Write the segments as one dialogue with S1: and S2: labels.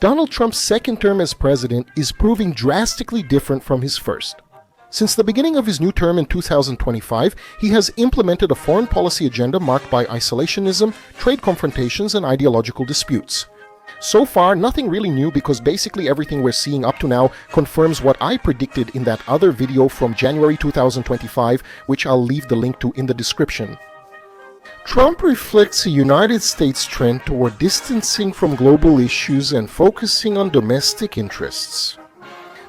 S1: Donald Trump's second term as president is proving drastically different from his first. Since the beginning of his new term in 2025, he has implemented a foreign policy agenda marked by isolationism, trade confrontations, and ideological disputes. So far, nothing really new because basically everything we're seeing up to now confirms what I predicted in that other video from January 2025, which I'll leave the link to in the description. Trump reflects a United States trend toward distancing from global issues and focusing on domestic interests.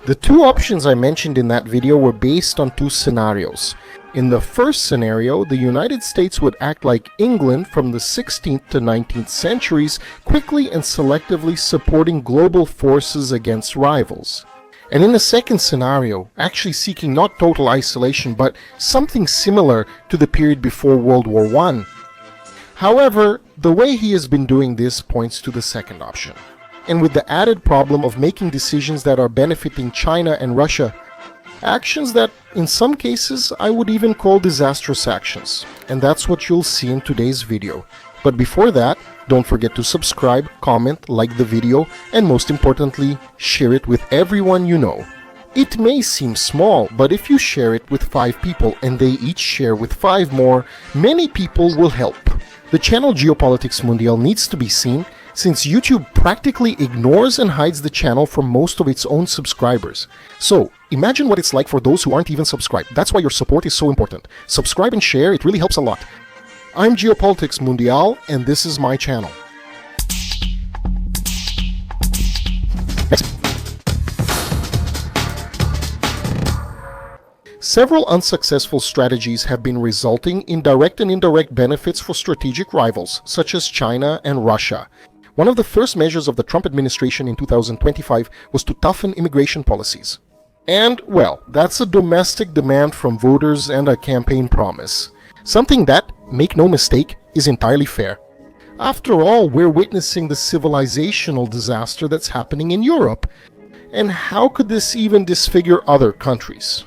S1: The two options I mentioned in that video were based on two scenarios. In the first scenario, the United States would act like England from the 16th to 19th centuries, quickly and selectively supporting global forces against rivals. And in the second scenario, actually seeking not total isolation but something similar to the period before World War I. However, the way he has been doing this points to the second option. And with the added problem of making decisions that are benefiting China and Russia, actions that, in some cases, I would even call disastrous actions. And that's what you'll see in today's video. But before that, don't forget to subscribe, comment, like the video, and most importantly, share it with everyone you know. It may seem small, but if you share it with 5 people and they each share with 5 more, many people will help. The channel Geopolitics Mundial needs to be seen, since YouTube practically ignores and hides the channel from most of its own subscribers. So, imagine what it's like for those who aren't even subscribed. That's why your support is so important. Subscribe and share, it really helps a lot. I'm Geopolitics Mundial, and this is my channel. Several unsuccessful strategies have been resulting in direct and indirect benefits for strategic rivals, such as China and Russia. One of the first measures of the Trump administration in 2025 was to toughen immigration policies. And, well, that's a domestic demand from voters and a campaign promise. Something that, make no mistake, is entirely fair. After all, we're witnessing the civilizational disaster that's happening in Europe. And how could this even disfigure other countries?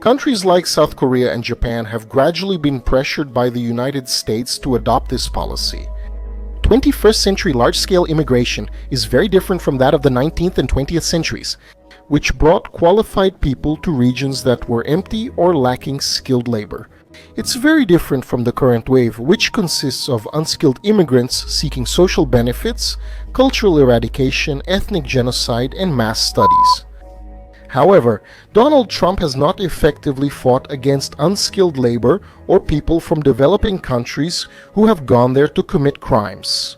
S1: Countries like South Korea and Japan have gradually been pressured by the United States to adopt this policy. 21st century large-scale immigration is very different from that of the 19th and 20th centuries, which brought qualified people to regions that were empty or lacking skilled labor. It's very different from the current wave, which consists of unskilled immigrants seeking social benefits, cultural eradication, ethnic genocide, and mass studies. However, Donald Trump has not effectively fought against unskilled labor or people from developing countries who have gone there to commit crimes.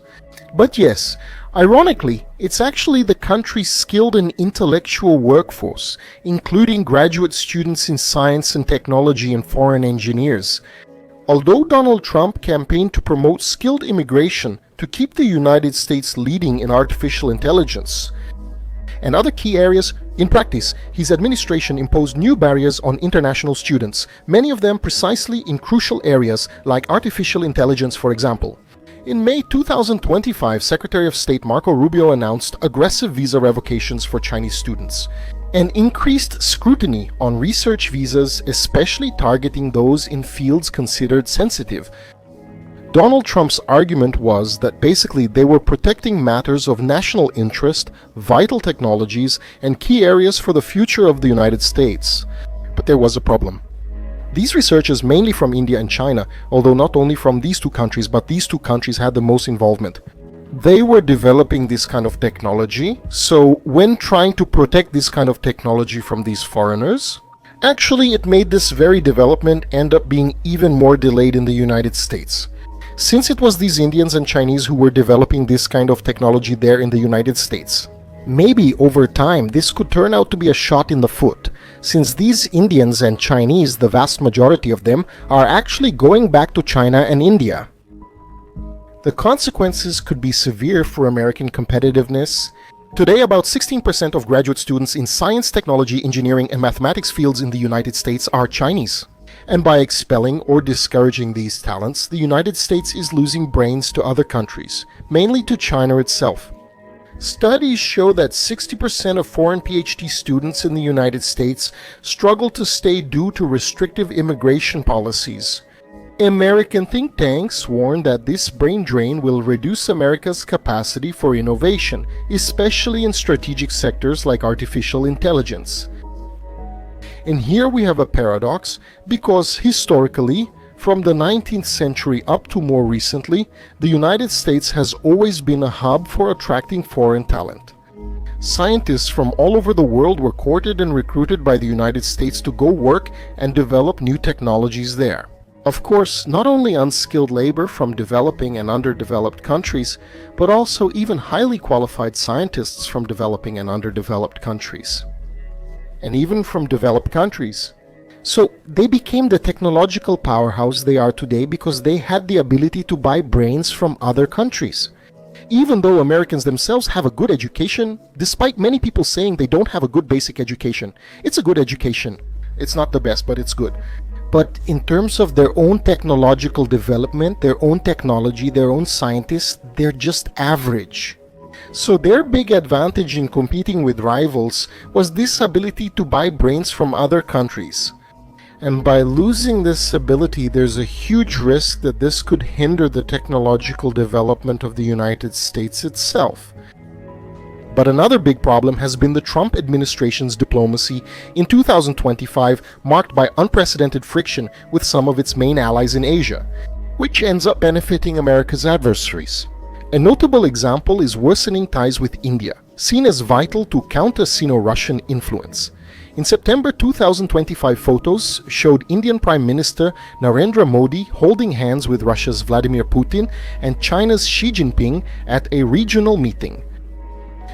S1: But yes, ironically, it's actually the country's skilled and intellectual workforce, including graduate students in science and technology and foreign engineers. Although Donald Trump campaigned to promote skilled immigration to keep the United States leading in artificial intelligence and other key areas, in practice, his administration imposed new barriers on international students, many of them precisely in crucial areas like artificial intelligence, for example. In May 2025, Secretary of State Marco Rubio announced aggressive visa revocations for Chinese students and increased scrutiny on research visas, especially targeting those in fields considered sensitive. Donald Trump's argument was that basically they were protecting matters of national interest, vital technologies, and key areas for the future of the United States. But there was a problem. These researchers, mainly from India and China, although not only from these two countries, but these two countries had the most involvement. They were developing this kind of technology, so when trying to protect this kind of technology from these foreigners, actually it made this very development end up being even more delayed in the United States. Since it was these Indians and Chinese who were developing this kind of technology there in the United States. Maybe over time this could turn out to be a shot in the foot, since these Indians and Chinese, the vast majority of them, are actually going back to China and India. The consequences could be severe for American competitiveness. Today, about 16% of graduate students in science, technology, engineering, and mathematics fields in the United States are Chinese. And by expelling or discouraging these talents, the United States is losing brains to other countries, mainly to China itself. Studies show that 60% of foreign PhD students in the United States struggle to stay due to restrictive immigration policies. American think tanks warn that this brain drain will reduce America's capacity for innovation, especially in strategic sectors like artificial intelligence. And here we have a paradox, because historically, from the 19th century up to more recently, the United States has always been a hub for attracting foreign talent. Scientists from all over the world were courted and recruited by the United States to go work and develop new technologies there. Of course, not only unskilled labor from developing and underdeveloped countries, but also even highly qualified scientists from developing and underdeveloped countries. And even from developed countries. So they became the technological powerhouse they are today because they had the ability to buy brains from other countries. Even though Americans themselves have a good education, despite many people saying they don't have a good basic education, it's a good education. It's not the best, but it's good. But in terms of their own technological development, their own technology, their own scientists, they're just average. So their big advantage in competing with rivals was this ability to buy brains from other countries. And by losing this ability, there's a huge risk that this could hinder the technological development of the United States itself. But another big problem has been the Trump administration's diplomacy in 2025, marked by unprecedented friction with some of its main allies in Asia, which ends up benefiting America's adversaries. A notable example is worsening ties with India, seen as vital to counter Sino-Russian influence. In September 2025, photos showed Indian Prime Minister Narendra Modi holding hands with Russia's Vladimir Putin and China's Xi Jinping at a regional meeting.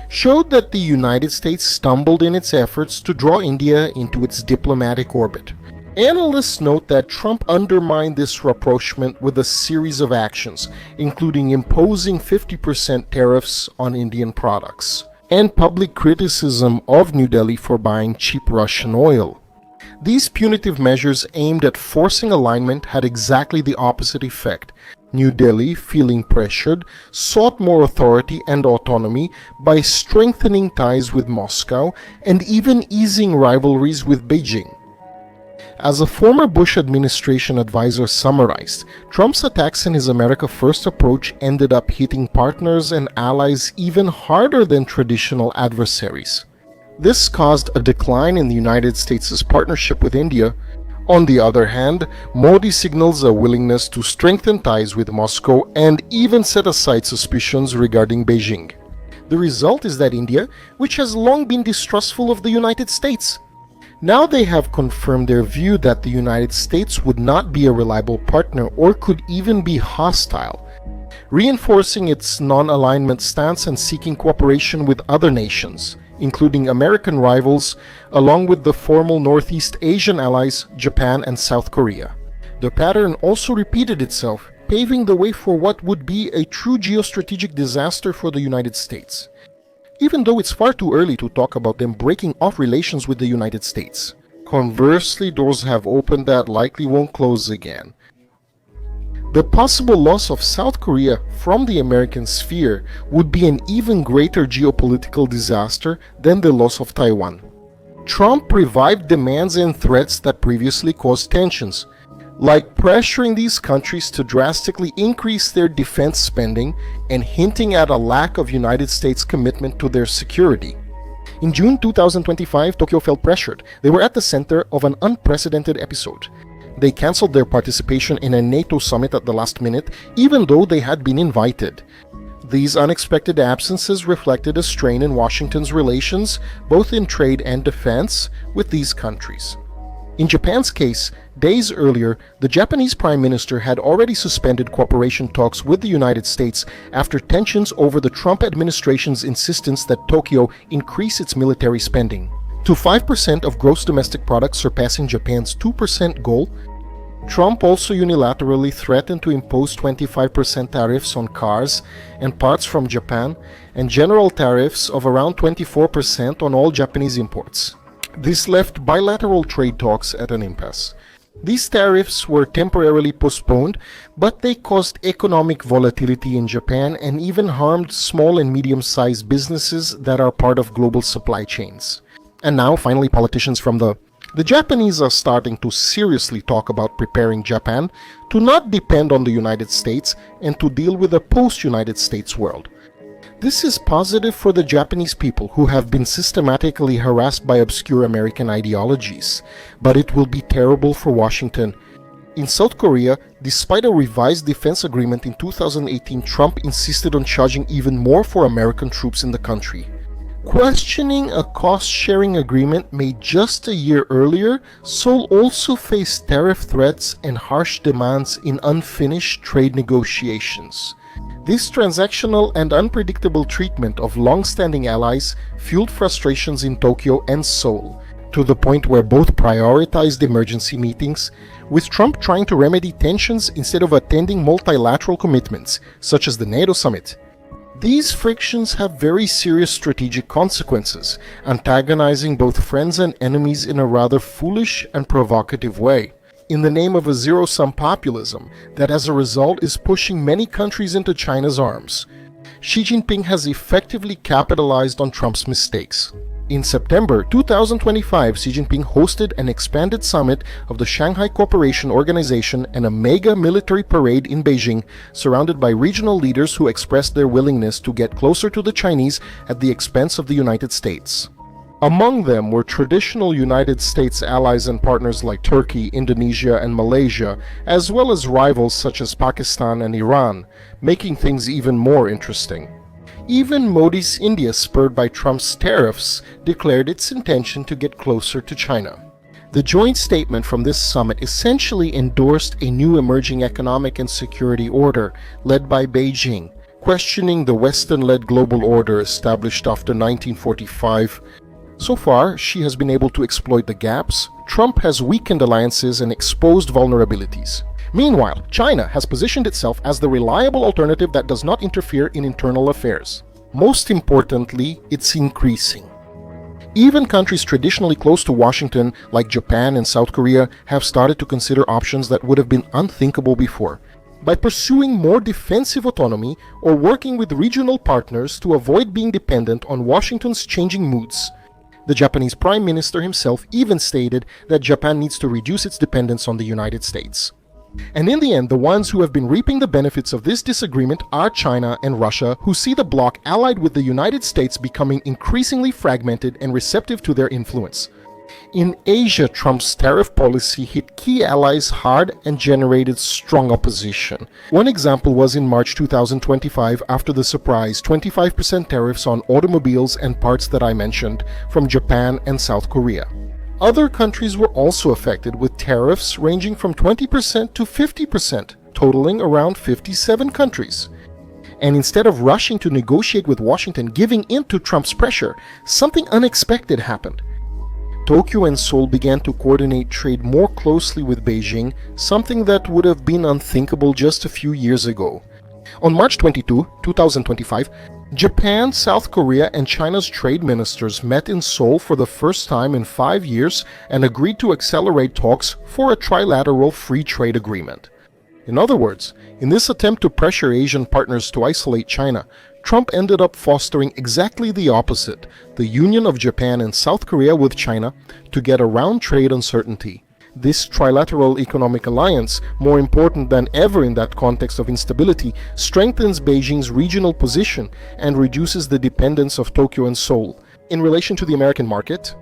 S1: Showed that the United States stumbled in its efforts to draw India into its diplomatic orbit. Analysts note that Trump undermined this rapprochement with a series of actions, including imposing 50% tariffs on Indian products, and public criticism of New Delhi for buying cheap Russian oil. These punitive measures aimed at forcing alignment had exactly the opposite effect. New Delhi, feeling pressured, sought more authority and autonomy by strengthening ties with Moscow and even easing rivalries with Beijing. As a former Bush administration advisor summarized, Trump's attacks in his America First approach ended up hitting partners and allies even harder than traditional adversaries. This caused a decline in the United States' partnership with India. On the other hand, Modi signals a willingness to strengthen ties with Moscow and even set aside suspicions regarding Beijing. The result is that India, which has long been distrustful of the United States, now they have confirmed their view that the United States would not be a reliable partner or could even be hostile, reinforcing its non-alignment stance and seeking cooperation with other nations, including American rivals, along with the formal Northeast Asian allies Japan and South Korea. The pattern also repeated itself, paving the way for what would be a true geostrategic disaster for the United States. Even though it's far too early to talk about them breaking off relations with the United States. Conversely, doors have opened that likely won't close again. The possible loss of South Korea from the American sphere would be an even greater geopolitical disaster than the loss of Taiwan. Trump revived demands and threats that previously caused tensions, like pressuring these countries to drastically increase their defense spending and hinting at a lack of United States commitment to their security. In June 2025, Tokyo felt pressured. They were at the center of an unprecedented episode. They cancelled their participation in a NATO summit at the last minute, even though they had been invited. These unexpected absences reflected a strain in Washington's relations, both in trade and defense, with these countries. In Japan's case, days earlier, the Japanese Prime Minister had already suspended cooperation talks with the United States after tensions over the Trump administration's insistence that Tokyo increase its military spending to 5% of gross domestic product, surpassing Japan's 2% goal. Trump also unilaterally threatened to impose 25% tariffs on cars and parts from Japan and general tariffs of around 24% on all Japanese imports. This left bilateral trade talks at an impasse. These tariffs were temporarily postponed, but they caused economic volatility in Japan and even harmed small and medium-sized businesses that are part of global supply chains. And now, finally, politicians from the The Japanese are starting to seriously talk about preparing Japan to not depend on the United States and to deal with a post-United States world. This is positive for the Japanese people who have been systematically harassed by obscure American ideologies, but it will be terrible for Washington. In South Korea, despite a revised defense agreement in 2018, Trump insisted on charging even more for American troops in the country. Questioning a cost-sharing agreement made just a year earlier, Seoul also faced tariff threats and harsh demands in unfinished trade negotiations. This transactional and unpredictable treatment of long-standing allies fueled frustrations in Tokyo and Seoul, to the point where both prioritized emergency meetings, with Trump trying to remedy tensions instead of attending multilateral commitments, such as the NATO summit. These frictions have very serious strategic consequences, antagonizing both friends and enemies in a rather foolish and provocative way, in the name of a zero-sum populism that as a result is pushing many countries into China's arms. Xi Jinping has effectively capitalized on Trump's mistakes. In September 2025, Xi Jinping hosted an expanded summit of the Shanghai Cooperation Organization and a mega military parade in Beijing, surrounded by regional leaders who expressed their willingness to get closer to the Chinese at the expense of the United States. Among them were traditional United States allies and partners like Turkey, Indonesia, and Malaysia, as well as rivals such as Pakistan and Iran, making things even more interesting. Even Modi's India, spurred by Trump's tariffs, declared its intention to get closer to China. The joint statement from this summit essentially endorsed a new emerging economic and security order led by Beijing, questioning the Western-led global order established after 1945. So far, Xi has been able to exploit the gaps. Trump has weakened alliances and exposed vulnerabilities. Meanwhile, China has positioned itself as the reliable alternative that does not interfere in internal affairs. Most importantly, it's increasing. Even countries traditionally close to Washington, like Japan and South Korea, have started to consider options that would have been unthinkable before. By pursuing more defensive autonomy or working with regional partners to avoid being dependent on Washington's changing moods. The Japanese Prime Minister himself even stated that Japan needs to reduce its dependence on the United States. And in the end, the ones who have been reaping the benefits of this disagreement are China and Russia, who see the bloc allied with the United States becoming increasingly fragmented and receptive to their influence. In Asia, Trump's tariff policy hit key allies hard and generated strong opposition. One example was in March 2025 after the surprise 25% tariffs on automobiles and parts that I mentioned from Japan and South Korea. Other countries were also affected, with tariffs ranging from 20% to 50%, totaling around 57 countries. And instead of rushing to negotiate with Washington giving in to Trump's pressure, something unexpected happened. Tokyo and Seoul began to coordinate trade more closely with Beijing, something that would have been unthinkable just a few years ago. On March 22, 2025, Japan, South Korea, and China's trade ministers met in Seoul for the first time in 5 years and agreed to accelerate talks for a trilateral free trade agreement. In other words, in this attempt to pressure Asian partners to isolate China, Trump ended up fostering exactly the opposite, the union of Japan and South Korea with China to get around trade uncertainty. This trilateral economic alliance, more important than ever in that context of instability, strengthens Beijing's regional position and reduces the dependence of Tokyo and Seoul. In relation to the American market,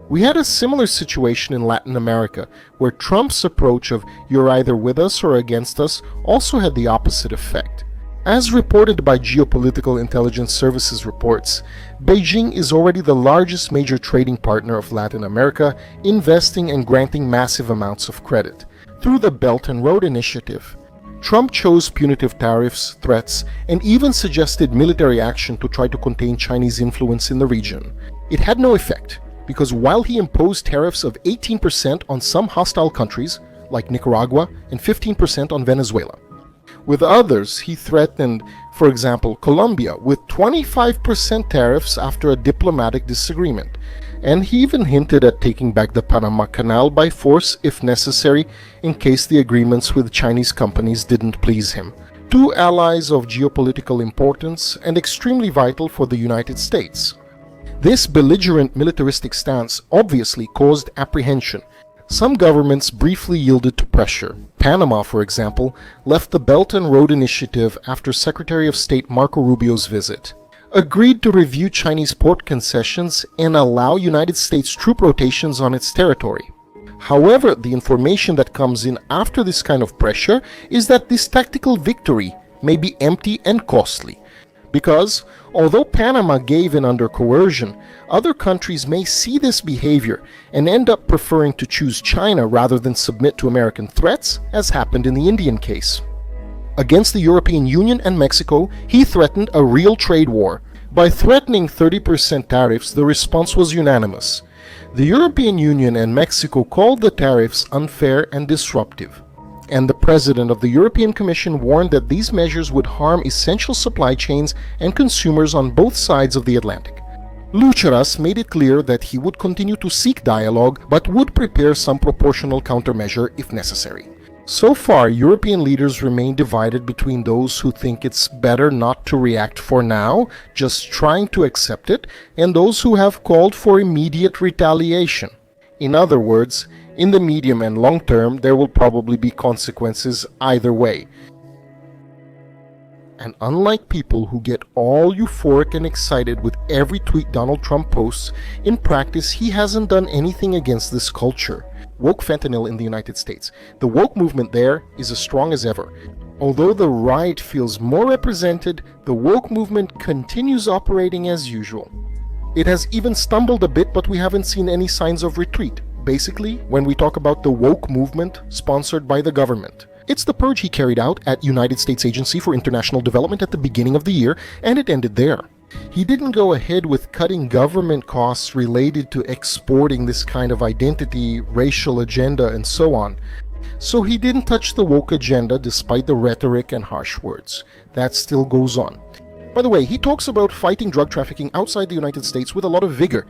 S1: we had a similar situation in Latin America, where Trump's approach of "you're either with us or against us" also had the opposite effect. As reported by Geopolitical Intelligence Services reports, Beijing is already the largest major trading partner of Latin America, investing and granting massive amounts of credit. Through the Belt and Road Initiative, Trump chose punitive tariffs, threats, and even suggested military action to try to contain Chinese influence in the region. It had no effect, because while he imposed tariffs of 18% on some hostile countries, like Nicaragua, and 15% on Venezuela, with others, he threatened, for example, Colombia with 25% tariffs after a diplomatic disagreement, and he even hinted at taking back the Panama Canal by force if necessary in case the agreements with Chinese companies didn't please him. Two allies of geopolitical importance and extremely vital for the United States. This belligerent militaristic stance obviously caused apprehension. Some governments briefly yielded to pressure. Panama, for example, left the Belt and Road Initiative after Secretary of State Marco Rubio's visit, agreed to review Chinese port concessions and allow United States troop rotations on its territory. However, the information that comes in after this kind of pressure is that this tactical victory may be empty and costly. Because, although Panama gave in under coercion, other countries may see this behavior and end up preferring to choose China rather than submit to American threats, as happened in the Indian case. Against the European Union and Mexico, he threatened a real trade war. By threatening 30% tariffs, the response was unanimous. The European Union and Mexico called the tariffs unfair and disruptive. And the president of the European Commission warned that these measures would harm essential supply chains and consumers on both sides of the Atlantic. Lucharas made it clear that he would continue to seek dialogue but would prepare some proportional countermeasure if necessary. So far, European leaders remain divided between those who think it's better not to react for now, just trying to accept it, and those who have called for immediate retaliation. In other words, in the medium and long term, there will probably be consequences either way. And unlike people who get all euphoric and excited with every tweet Donald Trump posts, in practice he hasn't done anything against this culture. Woke fentanyl in the United States. The woke movement there is as strong as ever. Although the right feels more represented, the woke movement continues operating as usual. It has even stumbled a bit, but we haven't seen any signs of retreat. Basically, when we talk about the woke movement sponsored by the government. It's the purge he carried out at United States Agency for International Development at the beginning of the year, and it ended there. He didn't go ahead with cutting government costs related to exporting this kind of identity, racial agenda, and so on. So he didn't touch the woke agenda despite the rhetoric and harsh words. That still goes on. By the way, he talks about fighting drug trafficking outside the United States with a lot of vigor.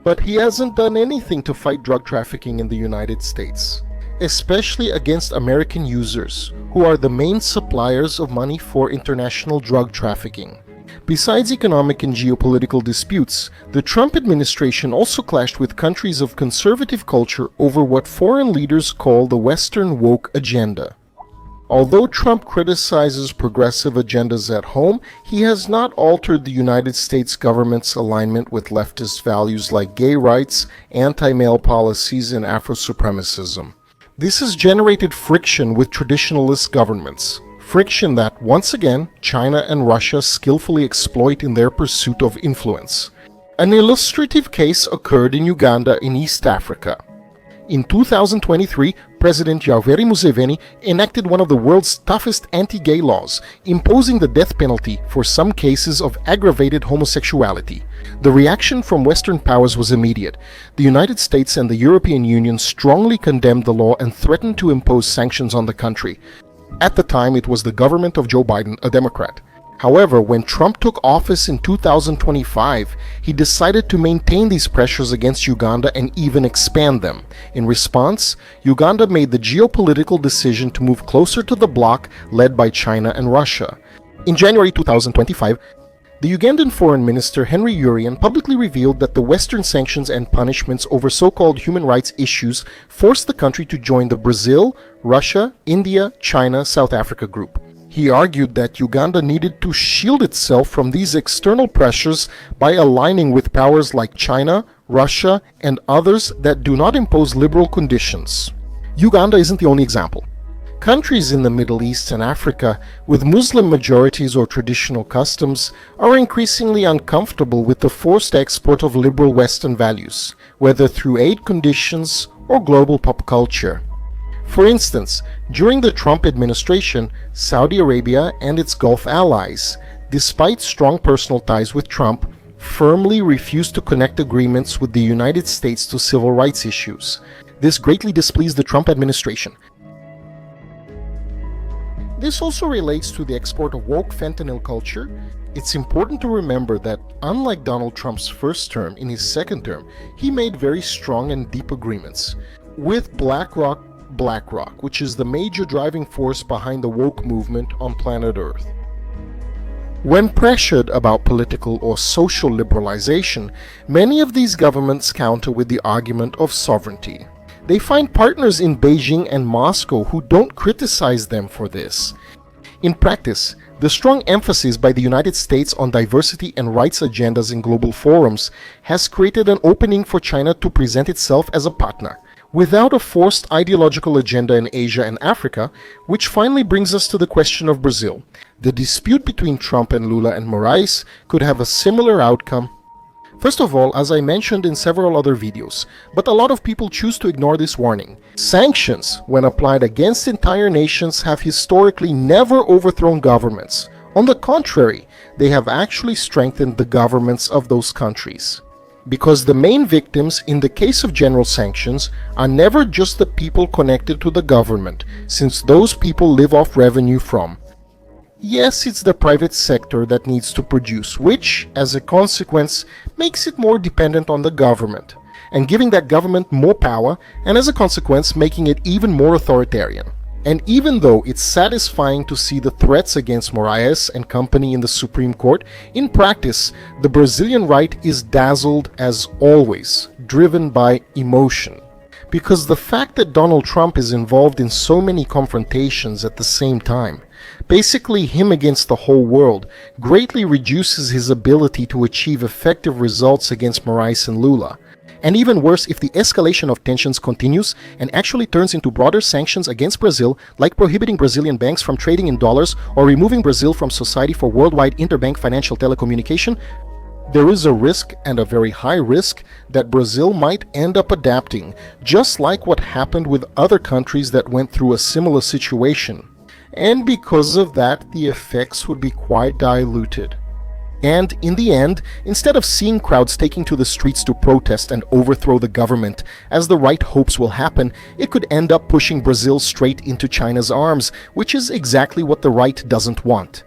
S1: But he hasn't done anything to fight drug trafficking in the United States, especially against American users, who are the main suppliers of money for international drug trafficking. Besides economic and geopolitical disputes, the Trump administration also clashed with countries of conservative culture over what foreign leaders call the Western woke agenda. Although Trump criticizes progressive agendas at home, he has not altered the United States government's alignment with leftist values like gay rights, anti-male policies, and Afro-supremacism. This has generated friction with traditionalist governments. Friction that, once again, China and Russia skillfully exploit in their pursuit of influence. An illustrative case occurred in Uganda in East Africa. In 2023, President Yoweri Museveni enacted one of the world's toughest anti-gay laws, imposing the death penalty for some cases of aggravated homosexuality. The reaction from Western powers was immediate. The United States and the European Union strongly condemned the law and threatened to impose sanctions on the country. At the time, it was the government of Joe Biden, a Democrat. However, when Trump took office in 2025, he decided to maintain these pressures against Uganda and even expand them. In response, Uganda made the geopolitical decision to move closer to the bloc led by China and Russia. In January 2025, the Ugandan Foreign Minister Henry Urian publicly revealed that the Western sanctions and punishments over so-called human rights issues forced the country to join the Brazil, Russia, India, China, South Africa group. He argued that Uganda needed to shield itself from these external pressures by aligning with powers like China, Russia, and others that do not impose liberal conditions. Uganda isn't the only example. Countries in the Middle East and Africa with Muslim majorities or traditional customs are increasingly uncomfortable with the forced export of liberal Western values, whether through aid conditions or global pop culture. For instance, during the Trump administration, Saudi Arabia and its Gulf allies, despite strong personal ties with Trump, firmly refused to connect agreements with the United States to civil rights issues. This greatly displeased the Trump administration. This also relates to the export of woke fentanyl culture. It's important to remember that, unlike Donald Trump's first term, in his second term, he made very strong and deep agreements with BlackRock, which is the major driving force behind the woke movement on planet Earth. When pressured about political or social liberalization, many of these governments counter with the argument of sovereignty. They find partners in Beijing and Moscow who don't criticize them for this. In practice, the strong emphasis by the United States on diversity and rights agendas in global forums has created an opening for China to present itself as a partner, without a forced ideological agenda in Asia and Africa, which finally brings us to the question of Brazil. The dispute between Trump and Lula and Moraes could have a similar outcome. First of all, as I mentioned in several other videos, but a lot of people choose to ignore this warning. Sanctions, when applied against entire nations, have historically never overthrown governments. On the contrary, they have actually strengthened the governments of those countries. Because the main victims in the case of general sanctions are never just the people connected to the government, since those people live off revenue from. Yes, it's the private sector that needs to produce, which, as a consequence, makes it more dependent on the government, and giving that government more power, and as a consequence, making it even more authoritarian. And even though it's satisfying to see the threats against Moraes and company in the Supreme Court, in practice, the Brazilian right is dazzled as always, driven by emotion. Because the fact that Donald Trump is involved in so many confrontations at the same time, basically him against the whole world, greatly reduces his ability to achieve effective results against Moraes and Lula. And even worse, if the escalation of tensions continues and actually turns into broader sanctions against Brazil, like prohibiting Brazilian banks from trading in dollars or removing Brazil from Society for Worldwide Interbank Financial Telecommunication, there is a risk, and a very high risk, that Brazil might end up adapting, just like what happened with other countries that went through a similar situation. And because of that, the effects would be quite diluted. And in the end, instead of seeing crowds taking to the streets to protest and overthrow the government, as the right hopes will happen, it could end up pushing Brazil straight into China's arms, which is exactly what the right doesn't want.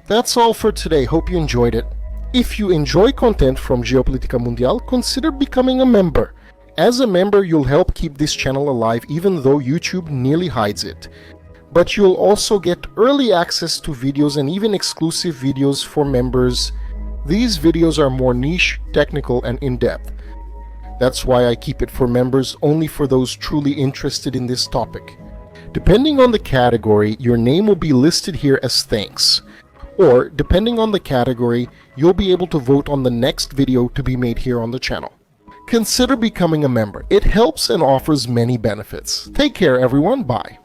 S1: That's all for today, hope you enjoyed it. If you enjoy content from Geopolitica Mundial, consider becoming a member. As a member, you'll help keep this channel alive even though YouTube nearly hides it. But you'll also get early access to videos and even exclusive videos for members. These videos are more niche, technical, and in-depth. That's why I keep it for members, only for those truly interested in this topic. Depending on the category, your name will be listed here as thanks. Or, depending on the category, you'll be able to vote on the next video to be made here on the channel. Consider becoming a member. It helps and offers many benefits. Take care everyone, bye.